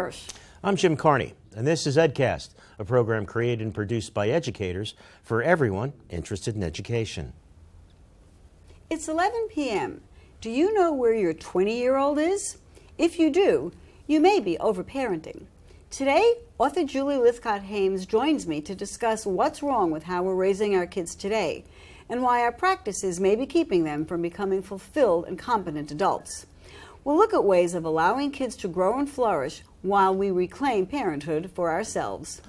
Hirsch. I'm Jim Carney, and this is EdCast, a program created and produced by educators for everyone interested in education. It's 11 p.m. Do you know where your 20-year-old is? If you do, you may be overparenting. Today, author Julie Lythcott-Haims joins me to discuss what's wrong with how we're raising our kids today and why our practices may be keeping them from becoming fulfilled and competent adults. We'll look at ways of allowing kids to grow and flourish while we reclaim parenthood for ourselves.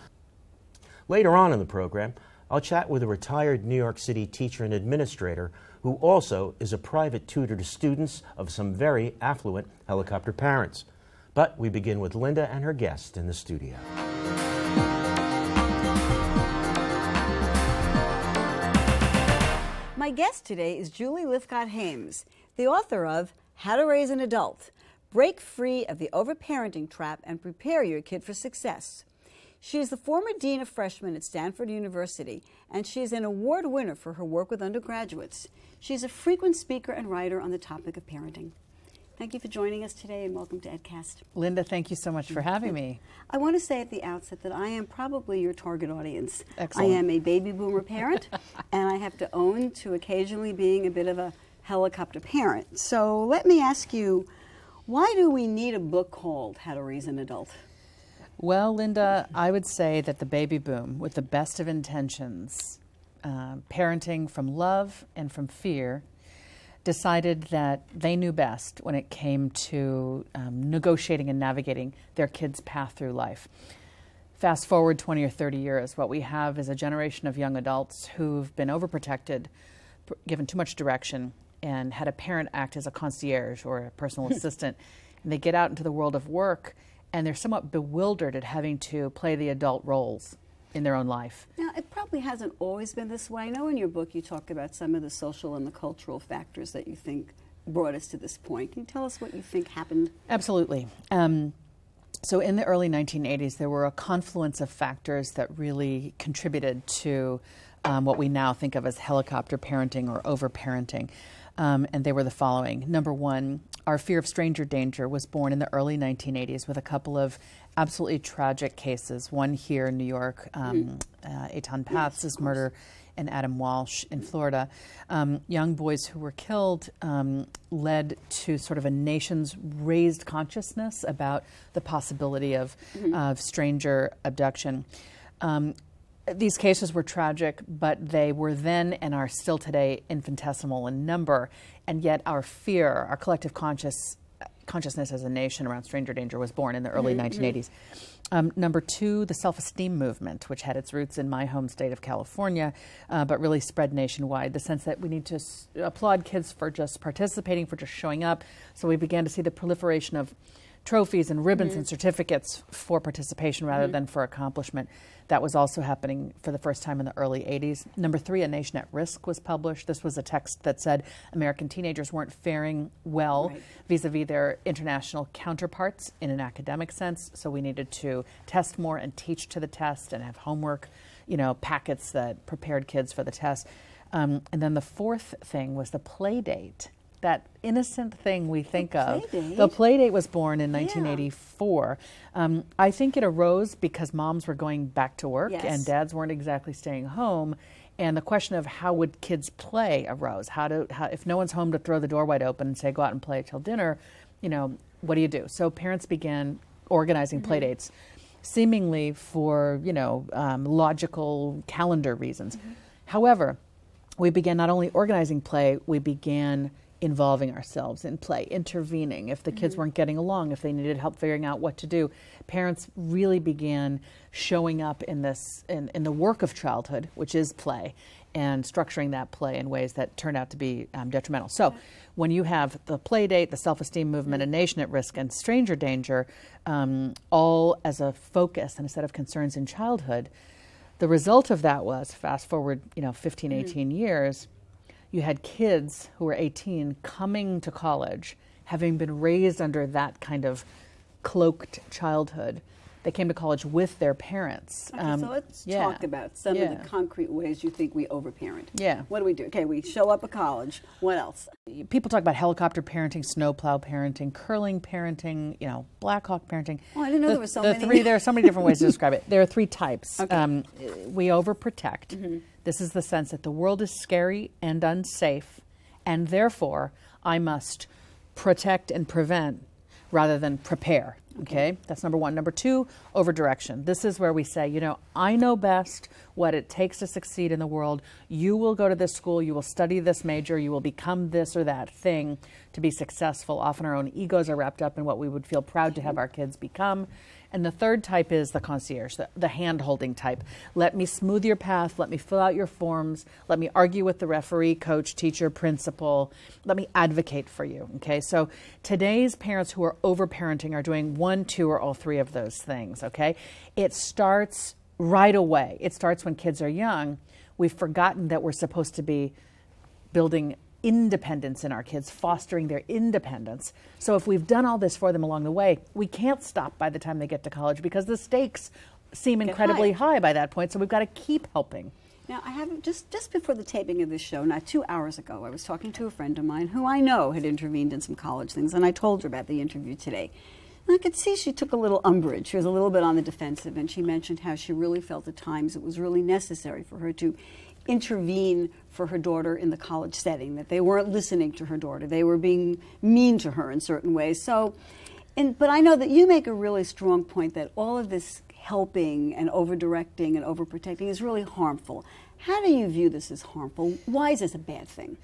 Later on in the program, I'll chat with a retired New York City teacher and administrator who also is a private tutor to students of some very affluent helicopter parents. But we begin with Linda and her guest in the studio. My guest today is Julie Lythcott-Haims, the author of How to Raise an Adult, Break Free of the Overparenting Trap and Prepare Your Kid for Success. She is the former Dean of Freshmen at Stanford University, and she is an award winner for her work with undergraduates. She is a frequent speaker and writer on the topic of parenting. Thank you for joining us today, and welcome to EdCast. Linda, thank you so much for having me. I want to say at the outset that I am probably your target audience. Excellent. I am a baby boomer parent, and I have to own to occasionally being a bit of a helicopter parent. So let me ask you, why do we need a book called How to Raise an Adult? Well, Linda, I would say that the baby boom, with the best of intentions, parenting from love and from fear, decided that they knew best when it came to negotiating and navigating their kids' path through life. Fast forward 20 or 30 years, what we have is a generation of young adults who've been overprotected, given too much direction, and had a parent act as a concierge or a personal assistant. And they get out into the world of work, and they're somewhat bewildered at having to play the adult roles in their own life. Now, it probably hasn't always been this way. I know in your book you talk about some of the social and the cultural factors that you think brought us to this point. Can you tell us what you think happened? Absolutely. So in the early 1980s, there were a confluence of factors that really contributed to what we now think of as helicopter parenting or overparenting. And they were the following. Number one, our fear of stranger danger was born in the early 1980s with a couple of absolutely tragic cases. One here in New York, Eitan Patz's murder, and Adam Walsh in Florida. Young boys who were killed led to sort of a nation's raised consciousness about the possibility of stranger abduction. These cases were tragic, but they were then and are still today infinitesimal in number, and yet our fear, our collective consciousness as a nation around stranger danger was born in the early 1980s. Number two, the self-esteem movement, which had its roots in my home state of California, but really spread nationwide. The sense that we need to applaud kids for just participating, for just showing up. So we began to see the proliferation of trophies and ribbons and certificates for participation rather than for accomplishment. That was also happening for the first time in the early 80s. Number three, A Nation at Risk was published. This was a text that said American teenagers weren't faring well vis-a-vis their international counterparts in an academic sense, so we needed to test more and teach to the test and have homework, packets that prepared kids for the test. And then the fourth thing was the play date. That innocent thing we think of. The Playdate was born in 1984. I think it arose because moms were going back to work and dads weren't exactly staying home. And the question of how would kids play arose. If no one's home to throw the door wide open and say, go out and play till dinner, what do you do? So parents began organizing playdates, seemingly for, logical calendar reasons. However, we began not only organizing play, we began involving ourselves in play, intervening. If the kids weren't getting along, if they needed help figuring out what to do, parents really began showing up in the work of childhood, which is play, and structuring that play in ways that turned out to be detrimental. So when you have the play date, the self-esteem movement, A Nation at Risk, and stranger danger, all as a focus and a set of concerns in childhood, the result of that was, fast forward 15, 18 years, you had kids who were 18 coming to college, having been raised under that kind of cloaked childhood, They came to college with their parents. Okay, so let's talk about some of the concrete ways you think we overparent. Yeah. What do we do? Okay, we show up at college. What else? People talk about helicopter parenting, snowplow parenting, curling parenting, Black Hawk parenting. Oh, I didn't know there were so many. There are so many different ways to describe it. There are 3 types. Okay. We overprotect. This is the sense that the world is scary and unsafe, and therefore I must protect and prevent rather than prepare. Okay, that's number 1. Number 2, overdirection. This is where we say, I know best what it takes to succeed in the world. You will go to this school, you will study this major, you will become this or that thing to be successful. Often our own egos are wrapped up in what we would feel proud to have our kids become. And the 3rd type is the concierge, the hand-holding type. Let me smooth your path. Let me fill out your forms. Let me argue with the referee, coach, teacher, principal. Let me advocate for you. Okay, so today's parents who are overparenting are doing 1, 2, or all 3 of those things. Okay, it starts right away. It starts when kids are young. We've forgotten that we're supposed to be building independence in our kids, fostering their independence. So if we've done all this for them along the way, we can't stop by the time they get to college because the stakes seem incredibly high by that point. So we've got to keep helping. Now, I have just before the taping of this show, not 2 hours ago, I was talking to a friend of mine who I know had intervened in some college things, and I told her about the interview today. And I could see she took a little umbrage. She was a little bit on the defensive, and she mentioned how she really felt at times it was really necessary for her to intervene for her daughter in the college setting, that they weren't listening to her daughter. They were being mean to her in certain ways. So, but I know that you make a really strong point that all of this helping and over-directing and over-protecting is really harmful. How do you view this as harmful? Why is this a bad thing?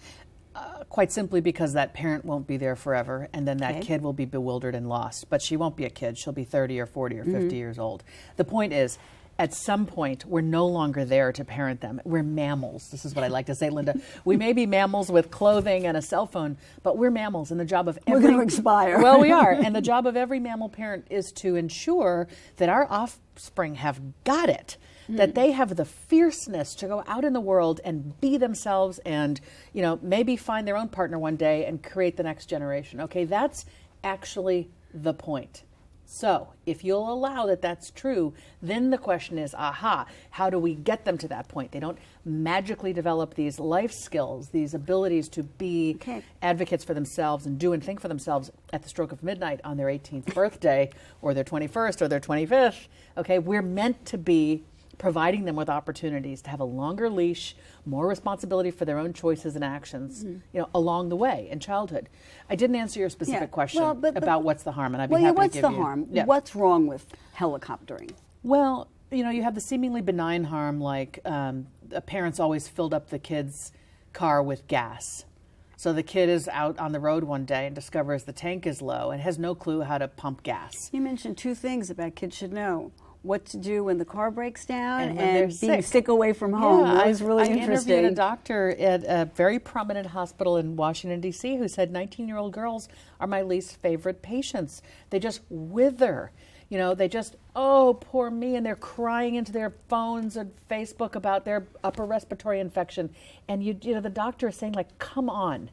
Quite simply because that parent won't be there forever, and then that kid will be bewildered and lost. But she won't be a kid. She'll be 30 or 40 or 50 years old. The point is, at some point, we're no longer there to parent them. We're mammals. This is what I like to say, Linda. We may be mammals with clothing and a cell phone, but we're mammals, and the job of every... We're going to expire. Well, we are. And the job of every mammal parent is to ensure that our offspring have got it, that they have the fierceness to go out in the world and be themselves and, maybe find their own partner one day and create the next generation. Okay, that's actually the point. So if you'll allow that that's true, then the question is, how do we get them to that point? They don't magically develop these life skills, these abilities to be advocates for themselves and do and think for themselves at the stroke of midnight on their 18th birthday or their 21st or their 25th. Okay, we're meant to be providing them with opportunities to have a longer leash, more responsibility for their own choices and actions, along the way in childhood. I didn't answer your specific question about what's the harm, and I'd be happy to give you. What's the harm? Yeah. What's wrong with helicoptering? Well, you have the seemingly benign harm, like parents always filled up the kid's car with gas. So the kid is out on the road one day and discovers the tank is low and has no clue how to pump gas. You mentioned 2 things about kids should know. What to do when the car breaks down and being sick away from home. Yeah, that was really interesting. I interviewed a doctor at a very prominent hospital in Washington, D.C. who said 19-year-old girls are my least favorite patients. They just wither. They just, oh, poor me, and they're crying into their phones and Facebook about their upper respiratory infection. And, the doctor is saying, like, come on,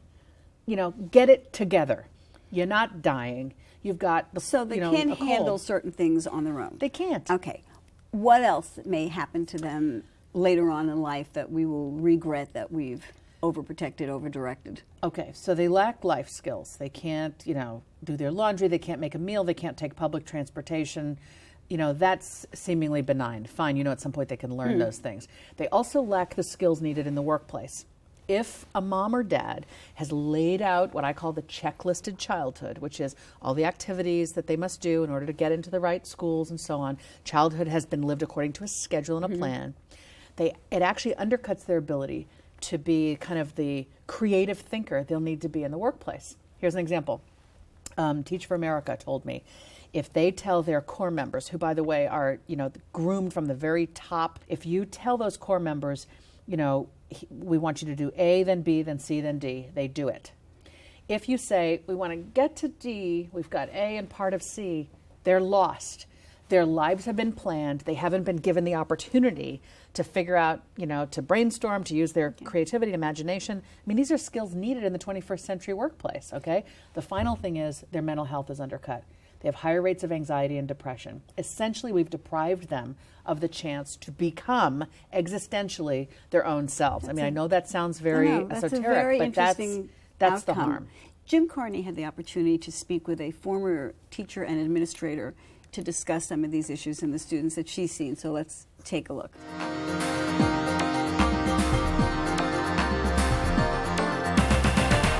get it together. You're not dying. You've got the, so they can't handle certain things on their own. They can't. Okay. What else may happen to them later on in life that we will regret that we've overprotected, overdirected? Okay, so they lack life skills. They can't, do their laundry. They can't make a meal. They can't take public transportation. That's seemingly benign. Fine, at some point they can learn those things. They also lack the skills needed in the workplace. If a mom or dad has laid out what I call the checklisted childhood, which is all the activities that they must do in order to get into the right schools and so on, childhood has been lived according to a schedule and a plan, it actually undercuts their ability to be kind of the creative thinker they'll need to be in the workplace. Here's an example. Teach for America told me, if they tell their core members, who by the way are groomed from the very top, if you tell those core members, we want you to do A, then B, then C, then D, they do it. If you say, we want to get to D, we've got A and part of C, they're lost. Their lives have been planned. They haven't been given the opportunity to figure out, to brainstorm, to use their creativity and imagination. I mean, these are skills needed in the 21st century workplace, okay? The final thing is their mental health is undercut. They have higher rates of anxiety and depression. Essentially, we've deprived them of the chance to become existentially their own selves. I know that sounds very esoteric, but that's the harm. Jim Carney had the opportunity to speak with a former teacher and administrator to discuss some of these issues and the students that she's seen. So let's take a look.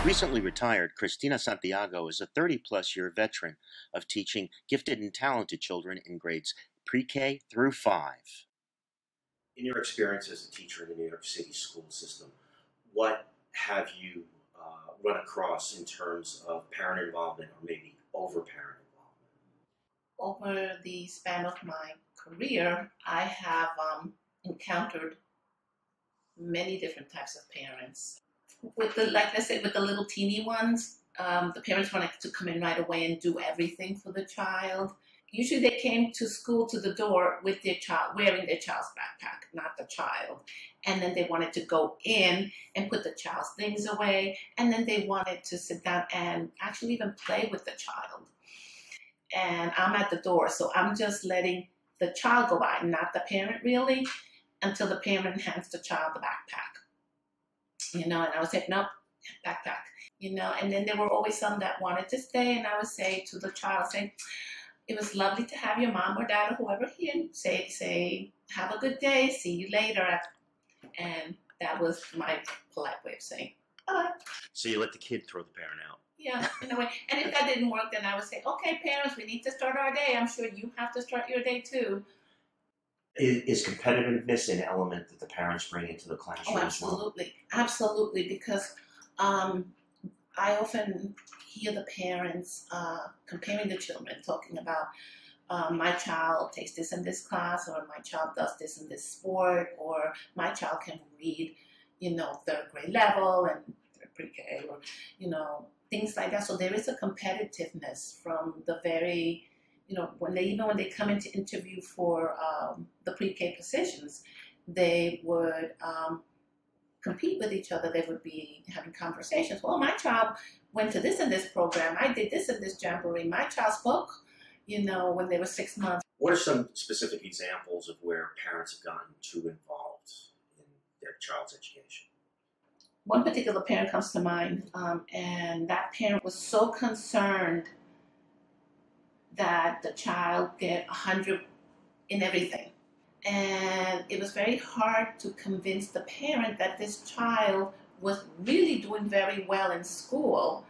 Recently retired, Christina Santiago is a 30-plus year veteran of teaching gifted and talented children in grades pre-K through 5. In your experience as a teacher in the New York City school system, what have you run across in terms of parent involvement or maybe over-parent involvement? Over the span of my career, I have encountered many different types of parents. With the, like I said, with the little teeny ones, the parents wanted to come in right away and do everything for the child. Usually they came to school to the door with their child, wearing their child's backpack, not the child. And then they wanted to go in and put the child's things away. And then they wanted to sit down and actually even play with the child. And I'm at the door, so I'm just letting the child go by, not the parent really, until the parent hands the child the backpack. And I would say, nope, backpack, and then there were always some that wanted to stay, and I would say to the child, it was lovely to have your mom or dad or whoever here, say, have a good day, see you later, and that was my polite way of saying, bye. So you let the kid throw the parent out? Yeah, in a way, and if that didn't work, then I would say, okay, parents, we need to start our day, I'm sure you have to start your day too. Is competitiveness an element that the parents bring into the classroom? Oh, absolutely. Absolutely, because I often hear the parents comparing the children, talking about my child takes this in this class, or my child does this in this sport, or my child can read, third grade level and pre-K, or, things like that. So there is a competitiveness from the very when they come in to interview for the pre-K positions, they would compete with each other. They would be having conversations. Well, my child went to this and this program. I did this and this jamboree. My child spoke, when they were 6 months. What are some specific examples of where parents have gotten too involved in their child's education? One particular parent comes to mind, and that parent was so concerned that the child get 100 in everything. And it was very hard to convince the parent that this child was really doing very well in school.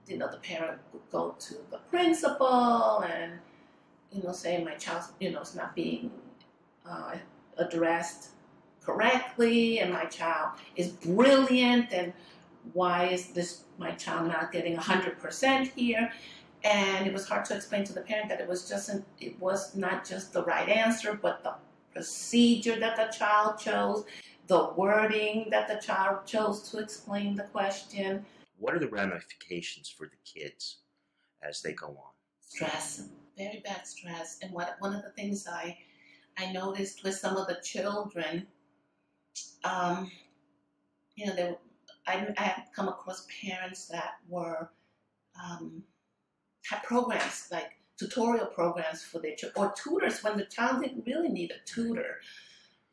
The parent would go to the principal and, say my child, is not being addressed correctly, and my child is brilliant, and why is my child not getting 100% here? And it was hard to explain to the parent that it was not just the right answer, but the procedure that the child chose, the wording that the child chose to explain the question. What are the ramifications for the kids as they go on? Stress, very bad stress. And one of the things I noticed with some of the children, I had come across parents that were had programs like tutorial programs for their children, or tutors when the child didn't really need a tutor,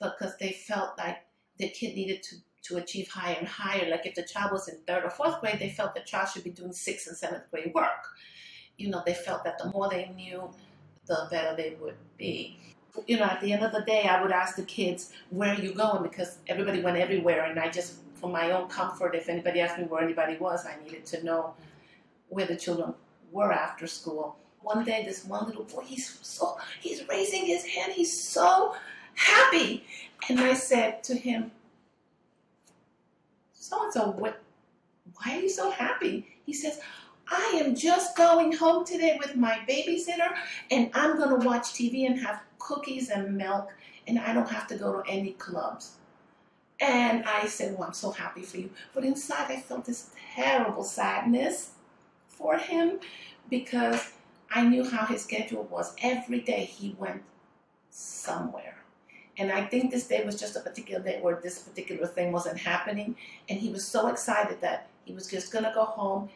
because they felt like their kid needed to achieve higher and higher. Like if the child was in 3rd or 4th grade, they felt the child should be doing 6th and 7th grade work. They felt that the more they knew, the better they would be. At the end of the day, I would ask the kids, where are you going? Because everybody went everywhere, and I just, for my own comfort, if anybody asked me where anybody was, I needed to know where the children were after school. One day, this one little boy, he's raising his hand, he's so happy. And I said to him, so-and-so, why are you so happy? He says, I am just going home today with my babysitter, and I'm going to watch TV and have cookies and milk, and I don't have to go to any clubs. And I said, well, I'm so happy for you. But inside, I felt this terrible sadness for him, because I knew how his schedule was. Every day he went somewhere. And I think this day was just a particular day where this particular thing wasn't happening. And he was so excited that he was just going to go home,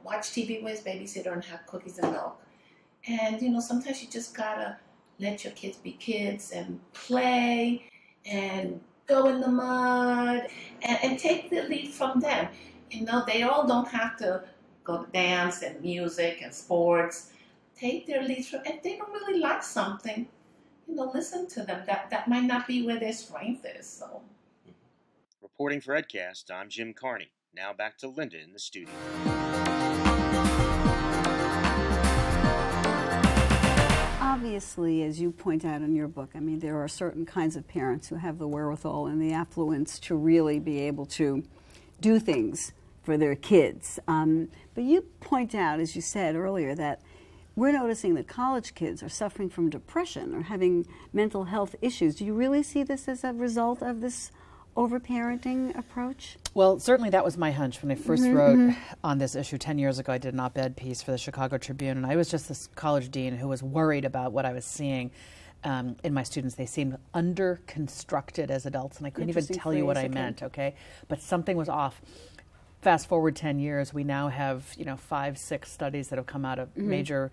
watch TV with his babysitter and have cookies and milk. And, sometimes you just gotta let your kids be kids and play and go in the mud and take the lead from them. They all don't have to go to dance and music and sports. Take their leads from, if they don't really like something, listen to them. That might not be where their strength is. So, reporting for EdCast, I'm Jim Carney. Now back to Linda in the studio. Obviously, as you point out in your book, I mean, there are certain kinds of parents who have the wherewithal and the affluence to really be able to do things for their kids. But you point out, as you said earlier, that we're noticing that college kids are suffering from depression or having mental health issues. Do you really see this as a result of this overparenting approach? Well, certainly that was my hunch when I first wrote on this issue 10 years ago. I did an op-ed piece for the Chicago Tribune, and I was just this college dean who was worried about what I was seeing in my students. They seemed under-constructed as adults, and I couldn't even tell you what I meant, okay? But something was off. Fast forward 10 years, we now have 5, 6 studies that have come out of major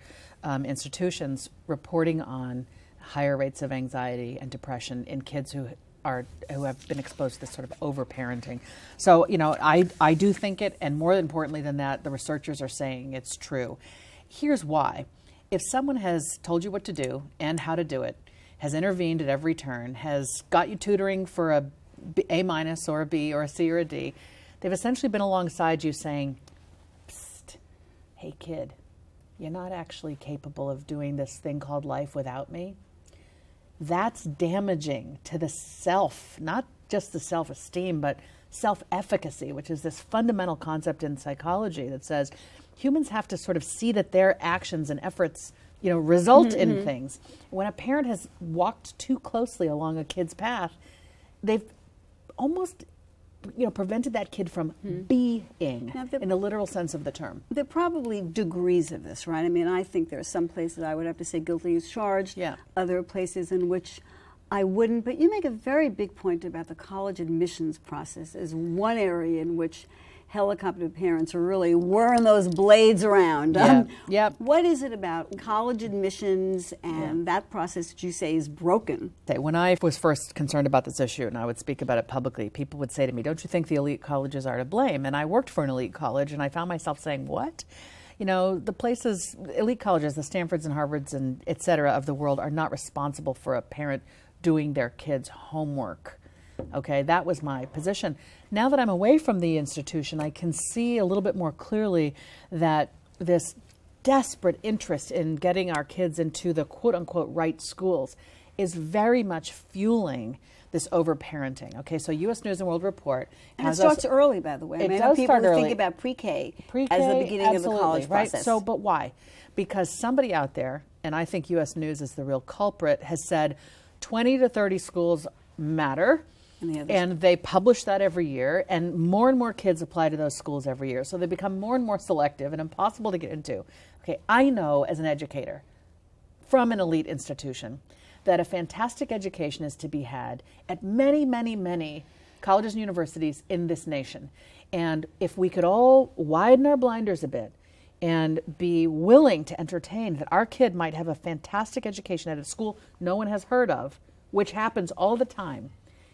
institutions reporting on higher rates of anxiety and depression in kids who have been exposed to this sort of overparenting. So I do think it, and more importantly than that, the researchers are saying it's true. Here's why: if someone has told you what to do and how to do it, has intervened at every turn, has got you tutoring for a A- or a B or a C or a D. They've essentially been alongside you saying, psst, hey kid, you're not actually capable of doing this thing called life without me. That's damaging to the self, not just the self-esteem, but self-efficacy, which is this fundamental concept in psychology that says humans have to sort of see that their actions and efforts result in things. When a parent has walked too closely along a kid's path, they've almost prevented that kid from being in the literal sense of the term. There are probably degrees of this, right? I mean, I think there are some places I would have to say guilty as charged, other places in which I wouldn't. But you make a very big point about the college admissions process as one area in which helicopter parents are really whirring those blades around. What is it about college admissions and that process that you say is broken? When I was first concerned about this issue and I would speak about it publicly, people would say to me, don't you think the elite colleges are to blame? And I worked for an elite college and I found myself saying, what? The places, elite colleges, the Stanfords and Harvards and et cetera of the world are not responsible for a parent doing their kids' homework. Okay, that was my position. Now that I'm away from the institution, I can see a little bit more clearly that this desperate interest in getting our kids into the quote-unquote right schools is very much fueling this overparenting. Okay, so U.S. News and World Report and it starts early, by the way. It does start early. People think about pre-K as the beginning of the college process. Right? So, but why? Because somebody out there, and I think U.S. News is the real culprit, has said 20 to 30 schools matter. And they publish that every year, and more kids apply to those schools every year. So they become more and more selective and impossible to get into. Okay, I know as an educator from an elite institution that a fantastic education is to be had at many, many, many colleges and universities in this nation. And if we could all widen our blinders a bit and be willing to entertain that our kid might have a fantastic education at a school no one has heard of, which happens all the time,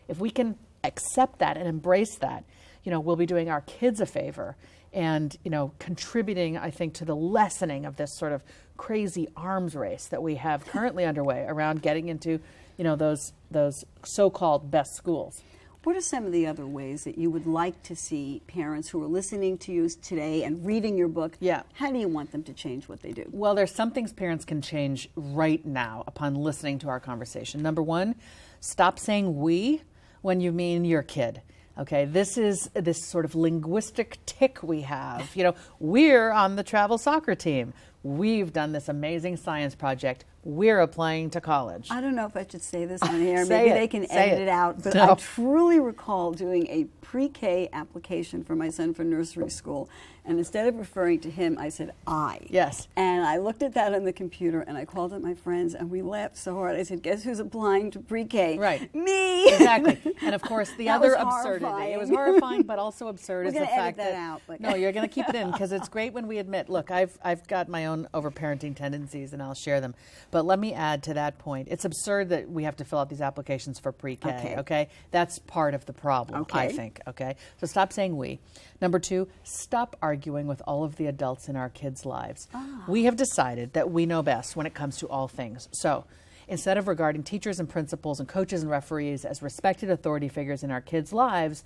if we can accept that and embrace that, we'll be doing our kids a favor and, contributing, I think, to the lessening of this sort of crazy arms race that we have currently underway around getting into, those so-called best schools. What are some of the other ways that you would like to see parents who are listening to you today and reading your book? How do you want them to change what they do? Well, there's some things parents can change right now upon listening to our conversation. Number one, stop saying we when you mean your kid. Okay, this is this sort of linguistic tick we have. We're on the travel soccer team. We've done this amazing science project. we're applying to college. I don't know if I should say this on air. Say Maybe it. they can Say edit it. it out. But No. I truly recall doing a pre-K application for my son for nursery school. And instead of referring to him, I said I. Yes. And I looked at that on the computer, and I called up my friends, and we laughed so hard. I said, guess who's applying to pre-K? Right. Me! Exactly. And of course, the That other was absurdity. horrifying. It was horrifying, but also absurd We're is the gonna edit fact that out, but- no, you're going to keep it in because it's great when we admit, look, I've got my own overparenting tendencies and I'll share them. But let me add to that point. It's absurd that we have to fill out these applications for pre-K, okay? That's part of the problem, I Okay. think, okay? So stop saying we. Number 2, stop arguing with all of the adults in our kids' lives. We have decided that we know best when it comes to all things. So instead of regarding teachers and principals and coaches and referees as respected authority figures in our kids' lives,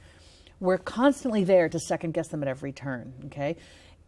we're constantly there to second guess them at every turn, okay?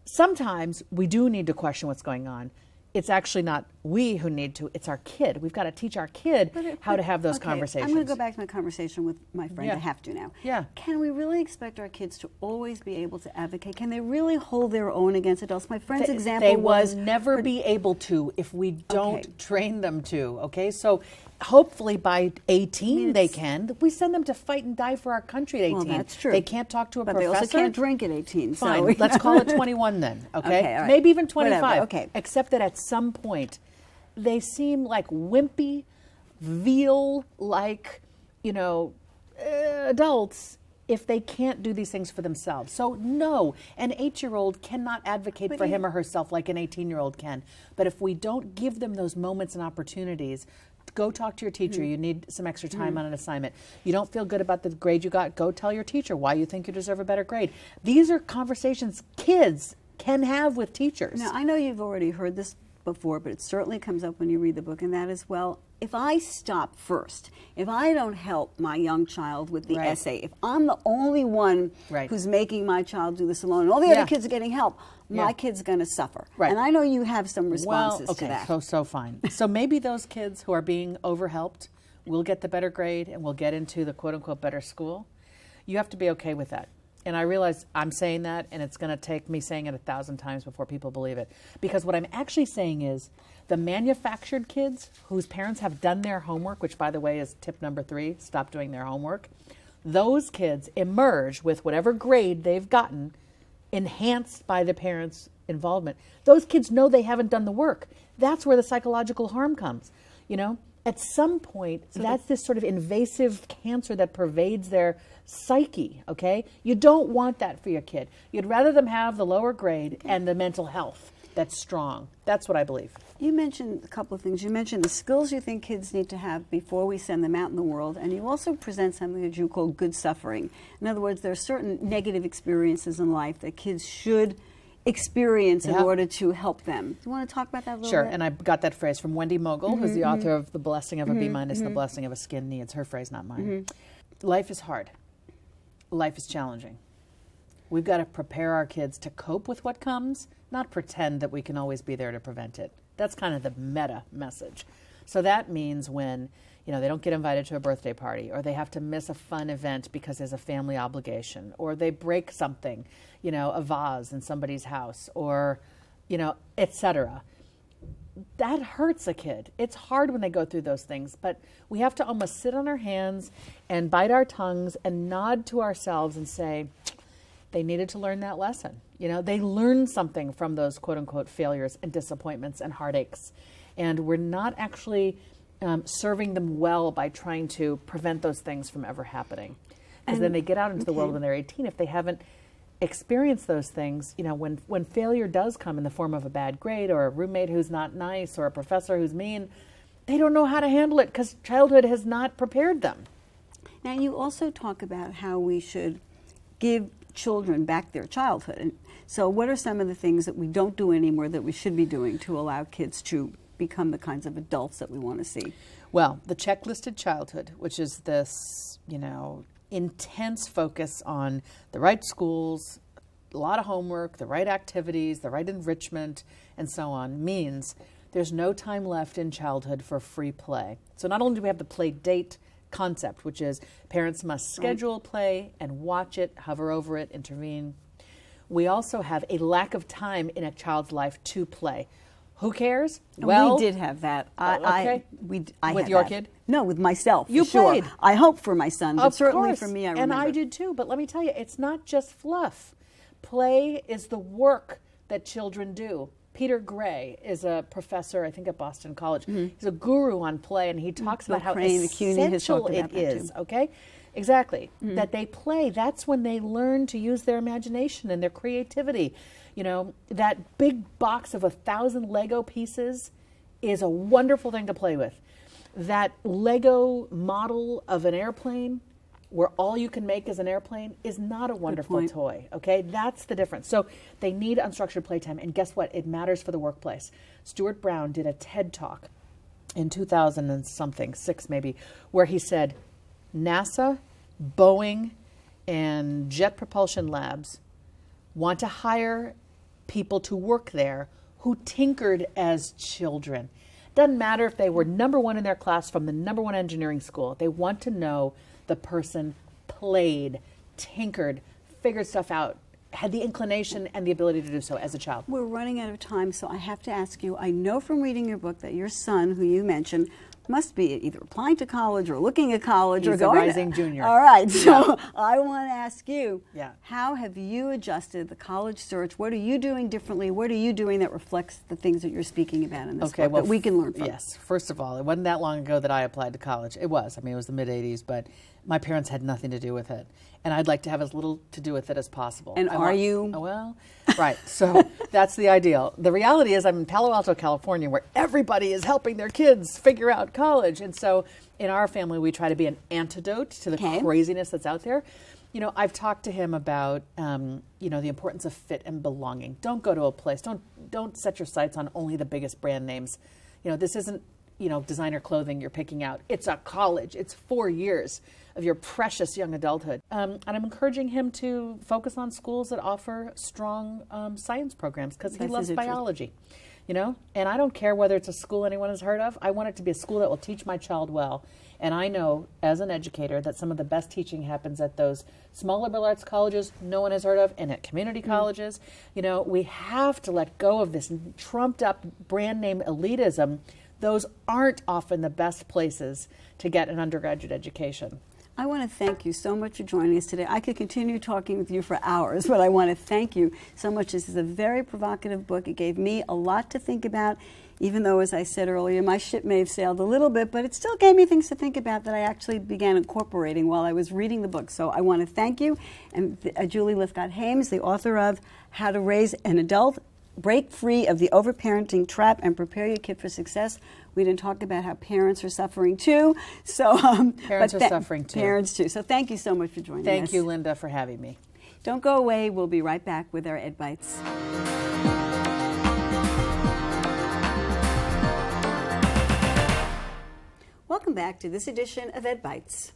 Sometimes we do need to question what's going on. It's actually not we who need to, it's our kid. We've got to teach our kid how to have those conversations. I'm going to go back to my conversation with my friend. Yeah. I have to now. Yeah. Can we really expect our kids to always be able to advocate? Can they really hold their own against adults? My friend's example They was... will never be able to if we don't Okay. train them to, okay? So hopefully by 18 they can. We send them to fight and die for our country at 18. Well, that's true. They can't talk to a But professor. they also can't drink at 18. Fine, So let's call it 21 then, okay? Okay, all right. Maybe even 25. Whatever, okay. Except that at some point, they seem like wimpy, veal-like, adults if they can't do these things for themselves. So no, an 8-year-old cannot advocate for him or herself like an 18-year-old can. But if we don't give them those moments and opportunities, go talk to your teacher. You need some extra time on an assignment. You don't feel good about the grade you got, go tell your teacher why you think you deserve a better grade. These are conversations kids can have with teachers. Now, I know you've already heard this before, but it certainly comes up when you read the book, and that is, well, if I stop first, if I don't help my young child with the Right. essay, if I'm the only one Right. who's making my child do this alone, and all the Yeah. other kids are getting help, Yeah. my kid's going to suffer. Right. And I know you have some responses well, okay, to that. So fine. So maybe those kids who are being overhelped will get the better grade and will get into the quote-unquote better school. You have to be okay with that. And I realize I'm saying that, and it's going to take me saying it 1,000 times before people believe it. Because what I'm actually saying is the manufactured kids whose parents have done their homework, which, by the way, is tip number 3, stop doing their homework, those kids emerge with whatever grade they've gotten enhanced by the parents' involvement. Those kids know they haven't done the work. That's where the psychological harm comes, At some point, that's this sort of invasive cancer that pervades their psyche, okay? You don't want that for your kid. You'd rather them have the lower grade and the mental health that's strong. That's what I believe. You mentioned a couple of things. You mentioned the skills you think kids need to have before we send them out in the world, and you also present something that you call good suffering. In other words, there are certain negative experiences in life that kids should experience in order to help them. Do you want to talk about that a little Sure, bit? and I got that phrase from Wendy Mogul, who's the author of The Blessing of a B- and The Blessing of a Skin Knee. It's her phrase, not mine. Life is hard. Life is challenging. We've got to prepare our kids to cope with what comes, not pretend that we can always be there to prevent it. That's kind of the meta message. So that means when they don't get invited to a birthday party, or they have to miss a fun event because there's a family obligation, or they break something, a vase in somebody's house, or, etc. That hurts a kid. It's hard when they go through those things, but we have to almost sit on our hands and bite our tongues and nod to ourselves and say, they needed to learn that lesson. They learned something from those quote-unquote failures and disappointments and heartaches. And we're not actually serving them well by trying to prevent those things from ever happening. Because then they get out into the world when they're 18. If they haven't experienced those things, when failure does come in the form of a bad grade or a roommate who's not nice or a professor who's mean, they don't know how to handle it because childhood has not prepared them. Now, you also talk about how we should give children back their childhood. And so what are some of the things that we don't do anymore that we should be doing to allow kids to become the kinds of adults that we want to see? Well, the checklisted childhood, which is this, intense focus on the right schools, a lot of homework, the right activities, the right enrichment, and so on, means there's no time left in childhood for free play. So not only do we have the play date concept, which is parents must schedule play and watch it, hover over it, intervene, we also have a lack of time in a child's life to play. Who cares? Well, we did have that. Okay. I with had your that. kid? No, with myself. You sure. played. I hope for my son, but Of certainly course. for me, I remember. And I did too. But let me tell you, it's not just fluff. Play is the work that children do. Peter Gray is a professor, I think, at Boston College. He's a guru on play, and he talks about how Crane, CUNY has essential talked about it that is. too. Okay, exactly. That they play. That's when they learn to use their imagination and their creativity. You know, that big box of 1,000 Lego pieces is a wonderful thing to play with. That Lego model of an airplane, where all you can make is an airplane, is not a wonderful toy, okay? That's the difference. So they need unstructured playtime, and guess what? It matters for the workplace. Stuart Brown did a TED Talk in 2000 and something, 6 maybe, where he said, NASA, Boeing, and Jet Propulsion Labs want to hire people to work there who tinkered as children. Doesn't matter if they were #1 in their class from the #1 engineering school. They want to know the person played, tinkered, figured stuff out, had the inclination and the ability to do so as a child. We're running out of time, so I have to ask you, I know from reading your book that your son, who you mentioned, must be either applying to college or looking at college or He's a going rising junior. All right, so I want to ask you, Yeah. how have you adjusted the college search? What are you doing differently? What are you doing that reflects the things that you're speaking about in this book that we can learn from? Yes. First of all, it wasn't that long ago that I applied to college. It was. I mean, it was the mid-'80s, but my parents had nothing to do with it. And I'd like to have as little to do with it as possible. And are you? Oh, well, right. So that's the ideal. The reality is I'm in Palo Alto, California, where everybody is helping their kids figure out college. And so in our family, we try to be an antidote to the craziness that's out there. You know, I've talked to him about, you know, the importance of fit and belonging. Don't go to a place. Don't set your sights on only the biggest brand names. You know, this isn't, you know, designer clothing you're picking out. It's a college. It's 4 years of your precious young adulthood. And I'm encouraging him to focus on schools that offer strong science programs because he loves biology. You know, and I don't care whether it's a school anyone has heard of. I want it to be a school that will teach my child well. And I know, as an educator, that some of the best teaching happens at those small liberal arts colleges no one has heard of, and at community colleges. You know, we have to let go of this trumped up brand name elitism. Those aren't often the best places to get an undergraduate education. I want to thank you so much for joining us today. I could continue talking with you for hours, but I want to thank you so much. This is a very provocative book. It gave me a lot to think about, even though, as I said earlier, my ship may have sailed a little bit, but it still gave me things to think about that I actually began incorporating while I was reading the book. So I want to thank you. And Julie Lythcott-Haims, the author of How to Raise an Adult, Break Free of the Overparenting Trap and Prepare Your Kid for Success. We didn't talk about how parents are suffering too. So parents are suffering too. Parents too. So thank you so much for joining us. Thank you, Linda, for having me. Don't go away. We'll be right back with our Ed Bites. Welcome back to this edition of Ed Bites.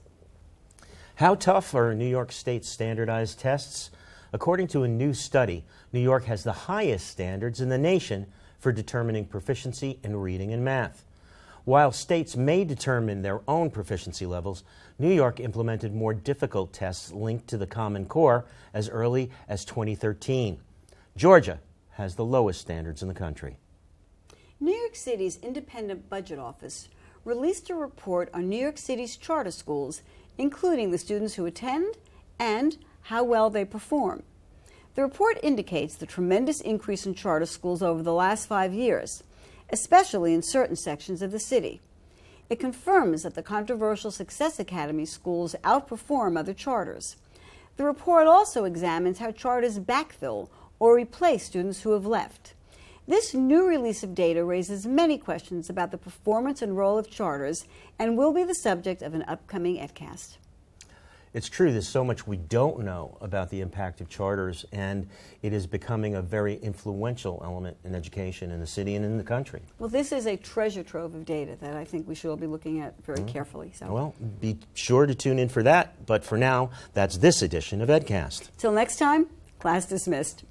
How tough are New York State's standardized tests? According to a new study, New York has the highest standards in the nation for determining proficiency in reading and math. While states may determine their own proficiency levels, New York implemented more difficult tests linked to the Common Core as early as 2013. Georgia has the lowest standards in the country. New York City's Independent Budget Office released a report on New York City's charter schools, including the students who attend and how well they perform. The report indicates the tremendous increase in charter schools over the last 5 years, especially in certain sections of the city. It confirms that the controversial Success Academy schools outperform other charters. The report also examines how charters backfill or replace students who have left. This new release of data raises many questions about the performance and role of charters and will be the subject of an upcoming EdCast. It's true, there's so much we don't know about the impact of charters, and it is becoming a very influential element in education in the city and in the country. Well, this is a treasure trove of data that I think we should all be looking at very carefully. So. Well, be sure to tune in for that, but for now, that's this edition of EdCast. Till next time, class dismissed.